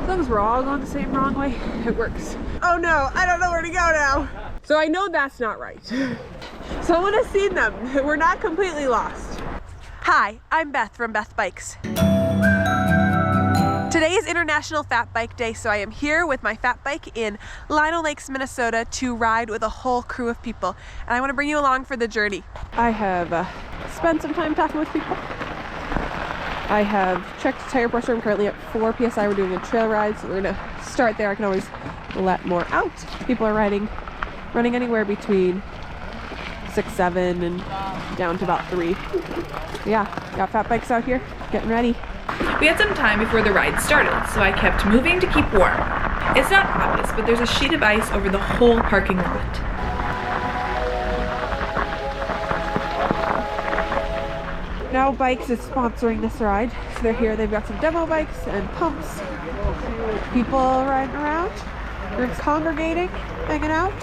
Something's wrong on the same wrong way. It works. Oh no, I don't know where to go now. So I know that's not right. Someone has seen them. We're not completely lost. Hi, I'm Beth from Beth Bikes. Today is International Fat Bike Day, so I am here with my fat bike in Lino Lakes, Minnesota to ride with a whole crew of people. And I want to bring you along for the journey. I have spent some time talking with people. I have checked tire pressure. I'm currently at 4 PSI. We're doing a trail ride, so we're gonna start there. I can always let more out. People are running anywhere between 6, 7 and down to about 3. Yeah, got fat bikes out here, getting ready. We had some time before the ride started, so I kept moving to keep warm. It's not obvious, but there's a sheet of ice over the whole parking lot. Now Bikes is sponsoring this ride, so they're here. They've got some demo bikes and pumps. People riding around. We're congregating, hanging out.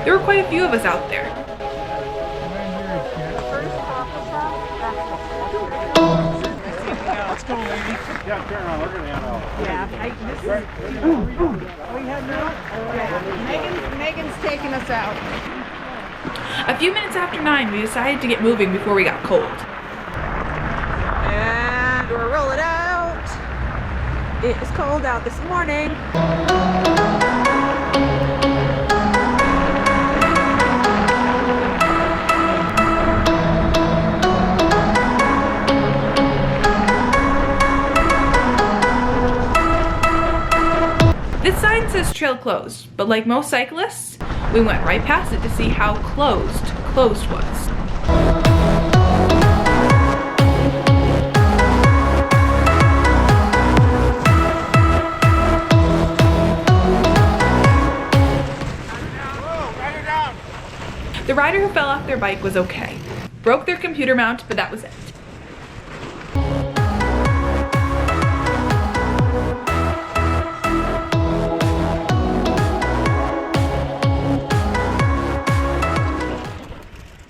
There were quite a few of us out there. Let's go, lady. Yeah, turn on. We're gonna head out. We have no. Yeah. Megan's taking us out. A few minutes after 9, we decided to get moving before we got cold. And we're rolling out. It is cold out this morning. This sign says trail closed, but like most cyclists, we went right past it to see how closed was. The rider who fell off their bike was okay. Broke their computer mount, but that was it.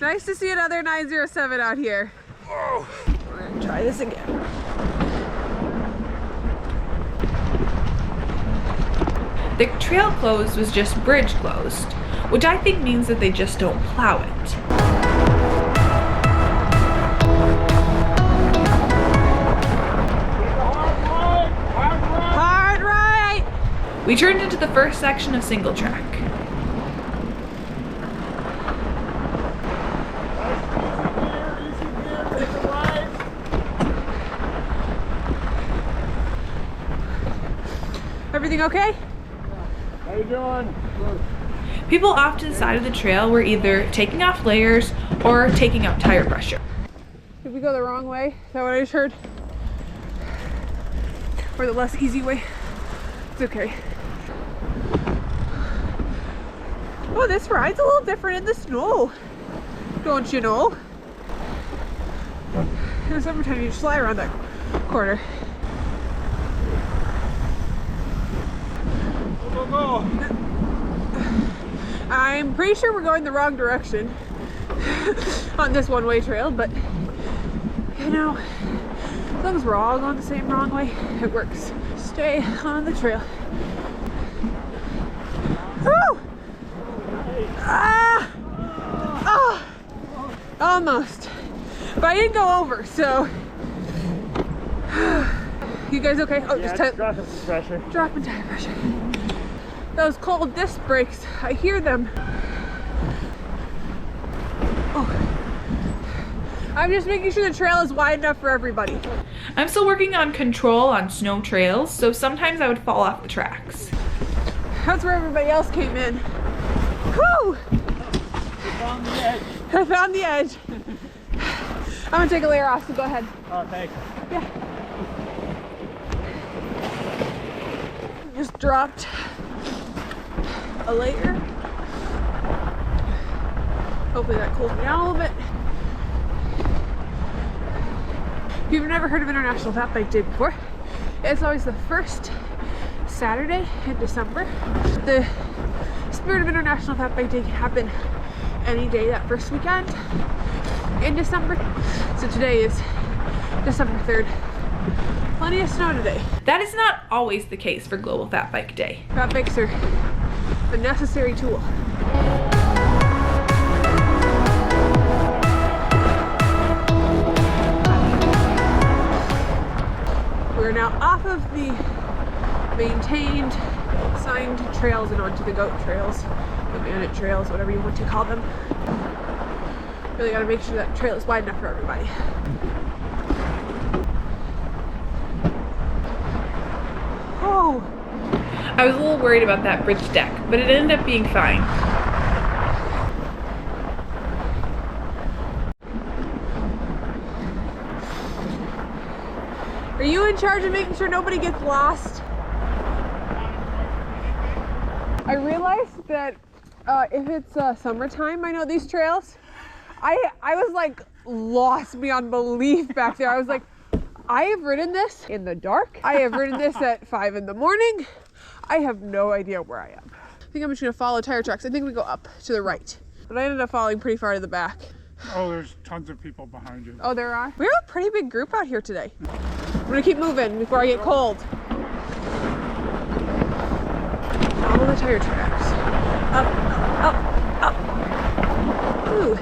Nice to see another 907 out here. Oh, we're gonna try this again. The trail closed was just bridge closed, which I think means that they just don't plow it. Hard right! We turned into the first section of single track. Everything okay? How you doing? People off to the side of the trail were either taking off layers or taking out tire pressure. Did we go the wrong way? Is that what I just heard? Or the less easy way? It's okay. Oh, this ride's a little different in the snow. Don't you know? In the summertime, you just fly around that corner. Go, go. I'm pretty sure we're going the wrong direction on this one-way trail, but you know, something's wrong on the same wrong way. It works. Stay on the trail. Woo! Ah! Oh! Almost. But I didn't go over, so. You guys okay? Oh, Yeah, just dropping some pressure. dropping tire pressure. Those cold disc brakes, I hear them. Oh. I'm just making sure the trail is wide enough for everybody. I'm still working on control on snow trails, so sometimes I would fall off the tracks. That's where everybody else came in. Whew! Found the edge. I found the edge. I'm gonna take a layer off, so go ahead. Oh, thanks. Yeah. Just dropped a layer. Hopefully that cools me down a little bit. If you've never heard of International Fat Bike Day before, it's always the first Saturday in December. The spirit of International Fat Bike Day can happen any day that first weekend in December. So today is December 3rd. Plenty of snow today. That is not always the case for Global Fat Bike Day. Fat bikes are a necessary tool. We're now off of the maintained, signed trails and onto the goat trails, the bandit trails, whatever you want to call them. Really gotta make sure that trail is wide enough for everybody. Oh! I was a little worried about that bridge deck, but it ended up being fine. Are you in charge of making sure nobody gets lost? I realized that if it's summertime, I know these trails. I was like lost beyond belief back there. I was like, I have ridden this in the dark. I have ridden this at 5 in the morning. I have no idea where I am. I think I'm just gonna follow tire tracks. I think we go up to the right. But I ended up falling pretty far to the back. Oh, there's tons of people behind you. Oh, there are? We're a pretty big group out here today. I'm gonna keep moving before I get cold. Follow the tire tracks. Up, up, up, up. Ooh.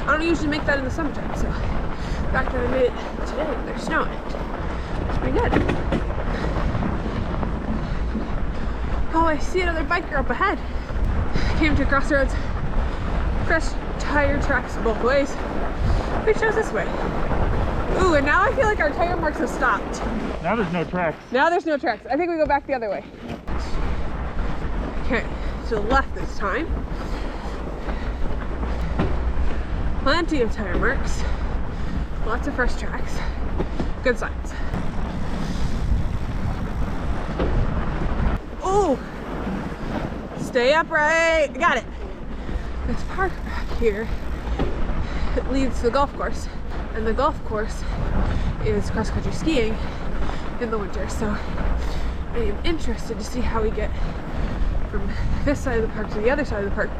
I don't usually make that in the summertime, so the fact that I made it today when there's snow in it, it's pretty good. Oh, I see another biker up ahead. Came to crossroads. Fresh tire tracks both ways. We chose this way. Ooh, and now I feel like our tire marks have stopped. Now there's no tracks. Now there's no tracks. I think we go back the other way. Okay, to the left this time. Plenty of tire marks. Lots of fresh tracks. Good signs. Oh! Stay upright. Got it. This park back here, it leads to the golf course. And the golf course is cross-country skiing in the winter. So I am interested to see how we get from this side of the park to the other side of the park.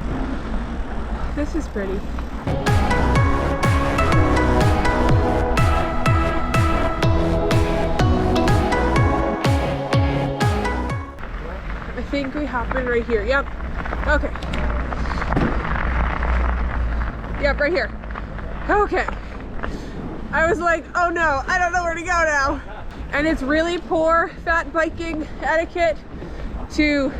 This is pretty. I think we hop in right here. Yep. Okay. Yep, right here. Okay. I was like, oh no, I don't know where to go now. And it's really poor fat biking etiquette to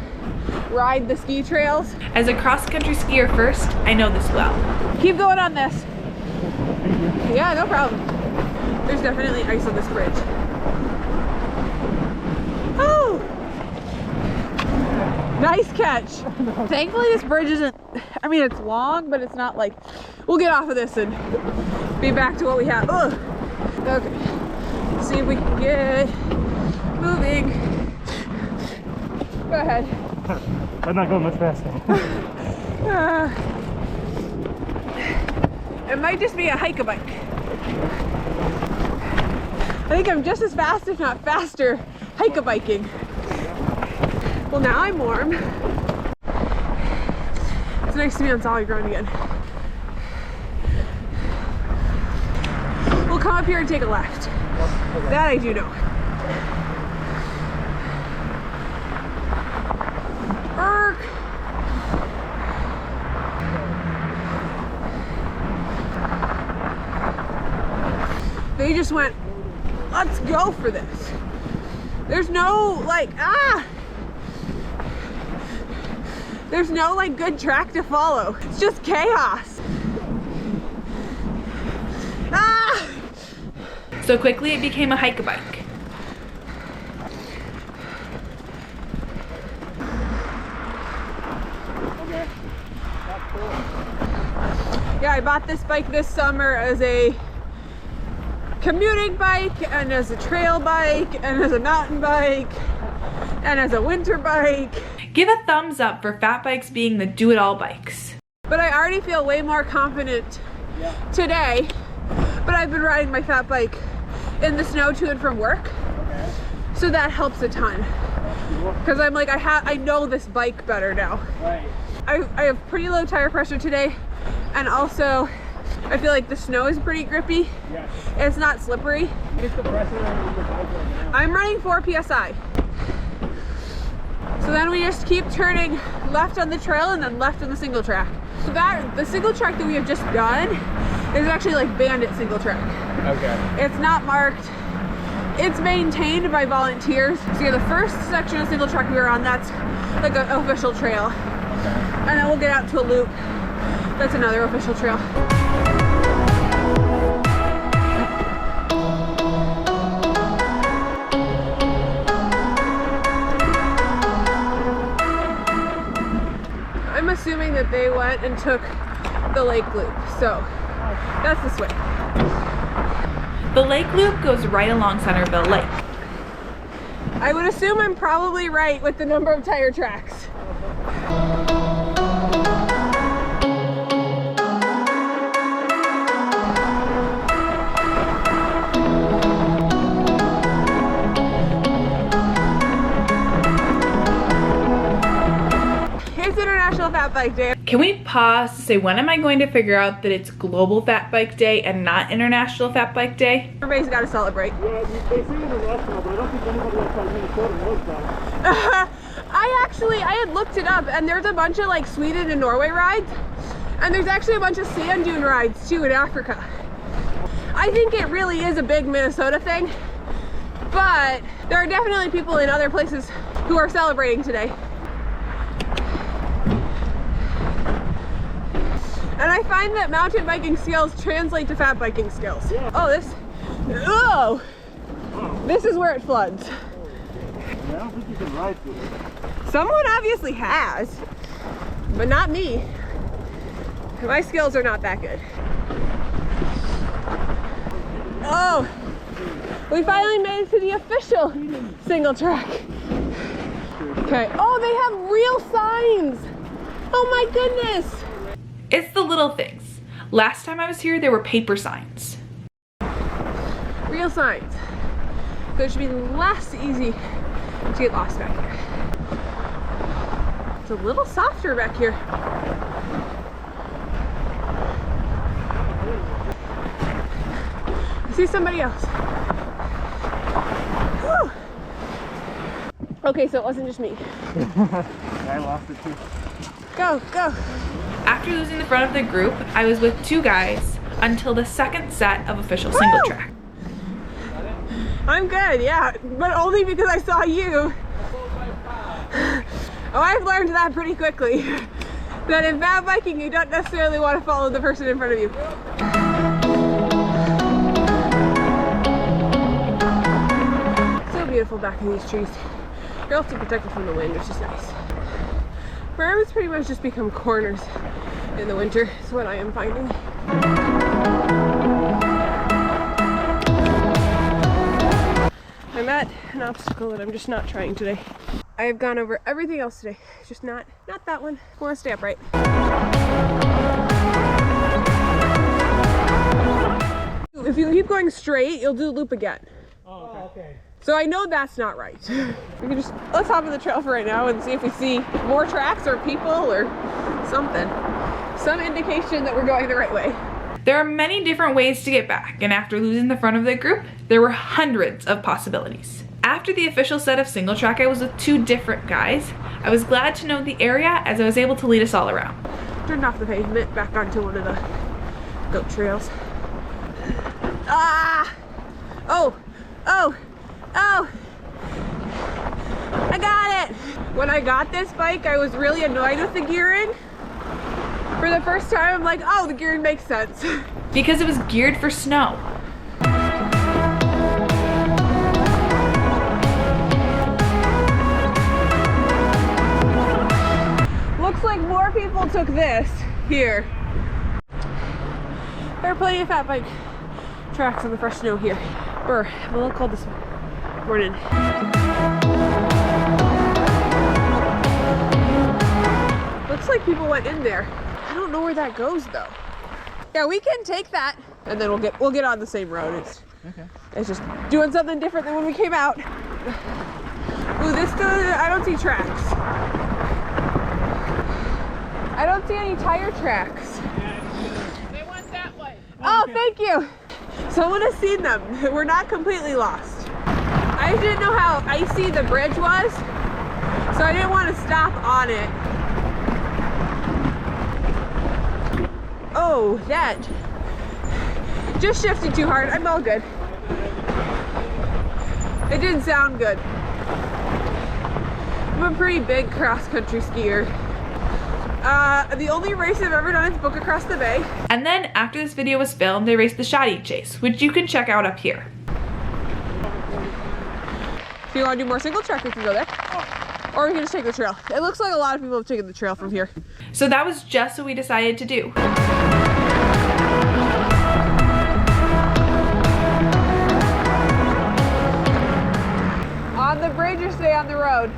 ride the ski trails. As a cross-country skier first, I know this well. Keep going on this. Yeah, no problem. There's definitely ice on this bridge. Oh! Nice catch. Thankfully this bridge isn't, I mean it's long, but it's not like, we'll get off of this and be back to what we have. Ugh. Okay, let's see if we can get moving. Go ahead. I'm not going much faster. It might just be a hike-a-bike. I think I'm just as fast, if not faster, hike-a-biking. Well, now I'm warm. It's nice to be on solid ground again. We'll come up here and take a left. That I do know. Erk. They just went, let's go for this. There's no like, there's no like good track to follow. It's just chaos. Ah! So quickly it became a hike-a-bike. Okay. That's cool. Yeah, I bought this bike this summer as a commuting bike and as a trail bike and as a mountain bike and as a winter bike. Give a thumbs up for fat bikes being the do-it-all bikes. But I already feel way more confident today. But I've been riding my fat bike in the snow to and from work. Okay. So that helps a ton. Because I'm like, I know this bike better now. Right. I have pretty low tire pressure today. And also I feel like the snow is pretty grippy. Yes. It's not slippery. What's the pressure on the bike right now? I'm running 4 PSI. So then we just keep turning left on the trail and then left on the single track. So the single track that we have just done is actually like bandit single track. Okay. It's not marked. It's maintained by volunteers. So yeah, the first section of single track we were on, that's like an official trail. Okay. And then we'll get out to a loop. That's another official trail. I'm assuming that they went and took the lake loop. So that's this way. The lake loop goes right along Centerville Lake. I would assume I'm probably right with the number of tire tracks. It's International Fat Bike Day. Can we pause to say, when am I going to figure out that it's Global Fat Bike Day and not International Fat Bike Day? Everybody's got to celebrate. Yeah, they say international, but I don't think anybody outside Minnesota knows that. I had looked it up, and there's a bunch of like Sweden and Norway rides, and there's actually a bunch of sand dune rides too in Africa. I think it really is a big Minnesota thing, but there are definitely people in other places who are celebrating today. And I find that mountain biking skills translate to fat biking skills. Yeah. Oh, this is where it floods. I don't think you can ride through it. Someone obviously has, but not me. My skills are not that good. Oh, we finally made it to the official single track. Okay, oh, they have real signs. Oh my goodness. It's the little things. Last time I was here, there were paper signs. Real signs. So it should be less easy to get lost back here. It's a little softer back here. I see somebody else. Whew. Okay, so it wasn't just me. I lost it too. Go, go. After losing the front of the group, I was with 2 guys until the second set of official single track. I'm good, yeah, but only because I saw you. Oh, I've learned that pretty quickly. That in fat biking, you don't necessarily want to follow the person in front of you. So beautiful back in these trees. You're also protected from the wind, which is nice. Berms pretty much just become corners in the winter, is what I am finding. I'm at an obstacle that I'm just not trying today. I have gone over everything else today, just not that one. I want to stay upright. If you keep going straight, you'll do the loop again. Oh, okay. So I know that's not right. We can let's hop on the trail for right now and see if we see more tracks or people or something. Some indication that we're going the right way. There are many different ways to get back, and after losing the front of the group, there were hundreds of possibilities. After the official set of single track, I was with 2 different guys. I was glad to know the area as I was able to lead us all around. Turned off the pavement back onto one of the goat trails. Ah! Oh! Oh! Oh! I got it! When I got this bike, I was really annoyed with the gearing. For the first time, I'm like, oh, the gearing makes sense. Because it was geared for snow. Looks like more people took this here. There are plenty of fat bike tracks on the fresh snow here. I'm a little cold this morning. Looks like people went in there. I don't know where that goes though. Yeah, we can take that and then we'll get on the same road. It's just doing something different than when we came out. Ooh, I don't see tracks. I don't see any tire tracks. They went that way. thank you. Someone has seen them. We're not completely lost. I didn't know how icy the bridge was, so I didn't want to stop on it. Oh, that just shifted too hard. I'm all good. It didn't sound good. I'm a pretty big cross-country skier. The only race I've ever done is Book Across the Bay. And then after this video was filmed, they raced the Shoddy Chase, which you can check out up here. If you want to do more single track, we can go there. Or we can just take the trail. It looks like a lot of people have taken the trail from here. So that was just what we decided to do. On the bridge or stay on the road?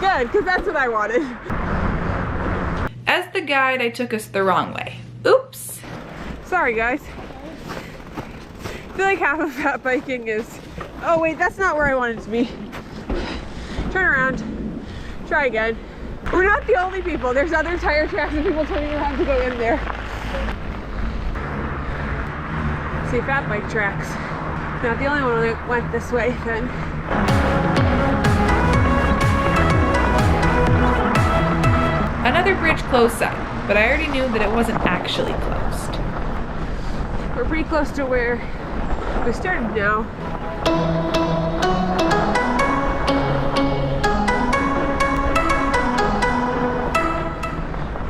Good, because that's what I wanted. As the guide, I took us the wrong way. Oops. Sorry, guys. I feel like half of fat biking is... Oh wait, that's not where I wanted to be. Turn around. Try again. We're not the only people. There's other tire tracks and people turning around to go in there. See, fat bike tracks. Not the only one that went this way then. Another bridge closed sign, but I already knew that it wasn't actually closed. We're pretty close to where we started now.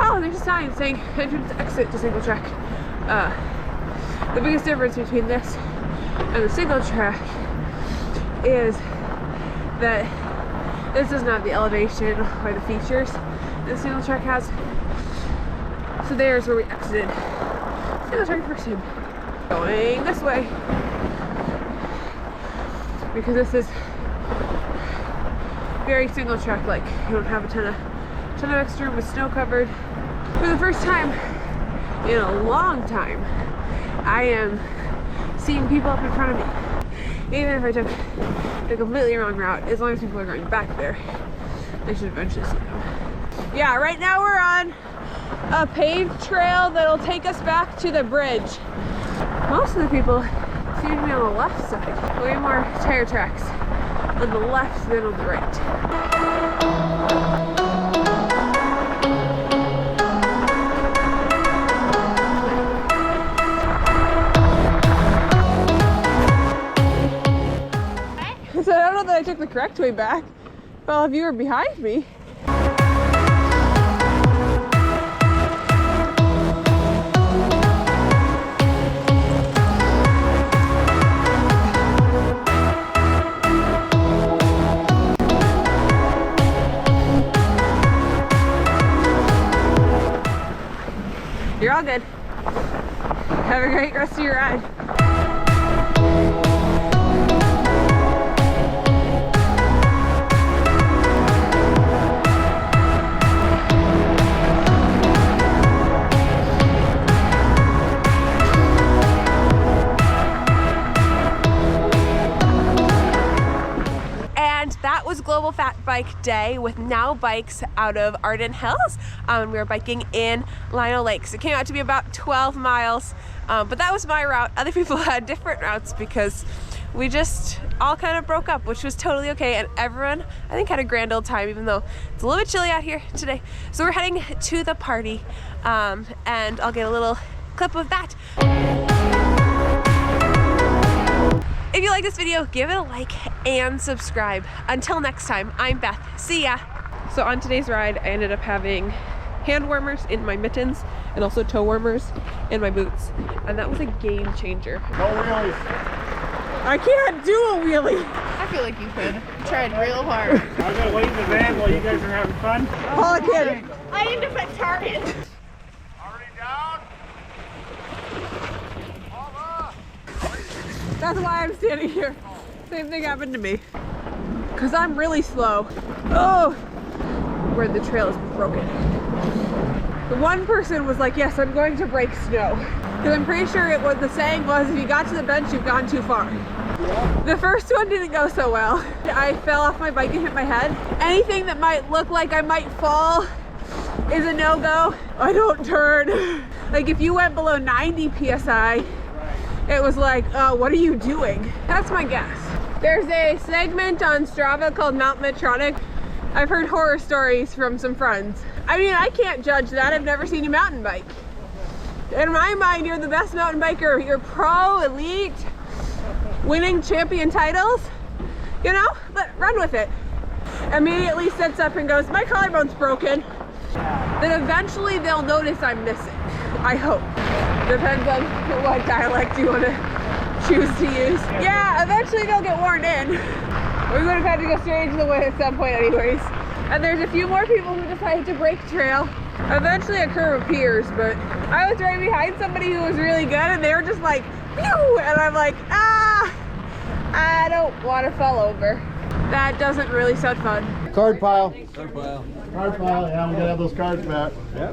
Oh, there's a sign saying entrance exit to single track. The biggest difference between this and the single track is that this doesn't have the elevation or the features the single track has. So there's where we exited single track first time. Going this way because this is very single track like. You don't have a ton of extra room with snow covered. For the first time in a long time, I am seeing people up in front of me. Even if I took the completely wrong route, as long as people are going back there, I should eventually see them. Yeah, right now we're on a paved trail that'll take us back to the bridge. Most of the people seem to be on the left side. Way more tire tracks on the left than on the right. So I don't know that I took the correct way back. Well, if you were behind me. You're all good. Have a great rest of your ride. That was Global Fat Bike Day with Now Bikes out of Arden Hills. We were biking in Lino Lakes. It came out to be about 12 miles, but that was my route. Other people had different routes because we just all kind of broke up, which was totally okay, and everyone, I think, had a grand old time, even though it's a little bit chilly out here today. So we're heading to the party, and I'll get a little clip of that. If you like this video, give it a like and subscribe. Until next time, I'm Beth. See ya. So on today's ride, I ended up having hand warmers in my mittens and also toe warmers in my boots. And that was a game changer. No wheelies. I can't do a wheelie. I feel like you could. I tried real hard. I gotta wait in the van while you guys are having fun. Paula can. I need to put target. Already down? That's why I'm standing here. Same thing happened to me. Cause I'm really slow. Oh, where the trail is broken. The one person was like, yes, I'm going to break snow. Cause I'm pretty sure it was, the saying was, if you got to the bench, you've gone too far. The first one didn't go so well. I fell off my bike and hit my head. Anything that might look like I might fall is a no-go. I don't turn. Like if you went below 90 PSI, it was like, what are you doing? That's my guess. There's a segment on Strava called Mount Medtronic. I've heard horror stories from some friends. I mean, I can't judge that. I've never seen you mountain bike. In my mind, you're the best mountain biker. You're pro, elite, winning champion titles, you know, but run with it. Immediately sits up and goes, my collarbone's broken. Then eventually they'll notice I'm missing. I hope. Depends on what dialect you want to choose to use. Yeah, eventually they'll get worn in. We would have had to go straight into the wind at some point anyways. And there's a few more people who decided to break trail. Eventually a curve appears, but I was right behind somebody who was really good and they were just like, phew! And I'm like, I don't want to fall over. That doesn't really sound fun. Card pile. Card pile, yeah, we gotta have those cards back. Yep.